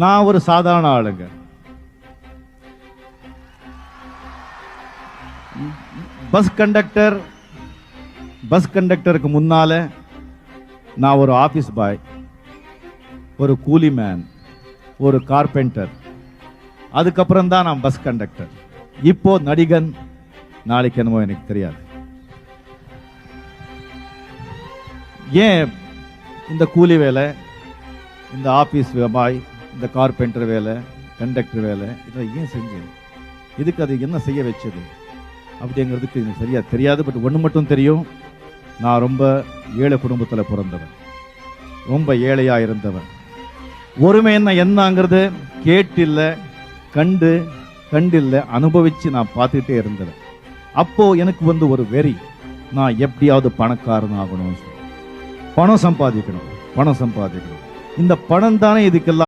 நான் ஒரு சாதாரண ஆளுங்க. பஸ் கண்டக்டருக்கு முன்னால நான் ஒரு ஆபீஸ் பாய், ஒரு கூலி மேன், ஒரு கார்பெண்டர். அதுக்கப்புறம் தான் நான் பஸ் கண்டக்டர். இப்போ நடிகன், நாளைக்கு என்னமோ எனக்கு தெரியாது. ஏன் இந்த கூலி வேலை, இந்த ஆபீஸ் பாய், இந்த கார்பெண்டர் வேலை, கண்டக்டர் வேலை இதை ஏன் செஞ்சேன்? இதுக்கு அது என்ன செய்ய வச்சது அப்படிங்கிறதுக்கு எனக்கு சரியா தெரியாது. பட் ஒன்று மட்டும் தெரியும், நான் ரொம்ப ஏழை குடும்பத்தில் பிறந்தவன், ரொம்ப ஏழையா இருந்தவன். ஒருமை என்னங்கிறது கேட்டில்ல, கண்டில்ல, அனுபவிச்சு நான் பார்த்துக்கிட்டே இருந்தவன். அப்போ எனக்கு ஒரு வெறி, நான் எப்படியாவது பணக்காரன் ஆகணும், பணம் சம்பாதிக்கணும். இந்த பணம் தானே இதுக்கெல்லாம்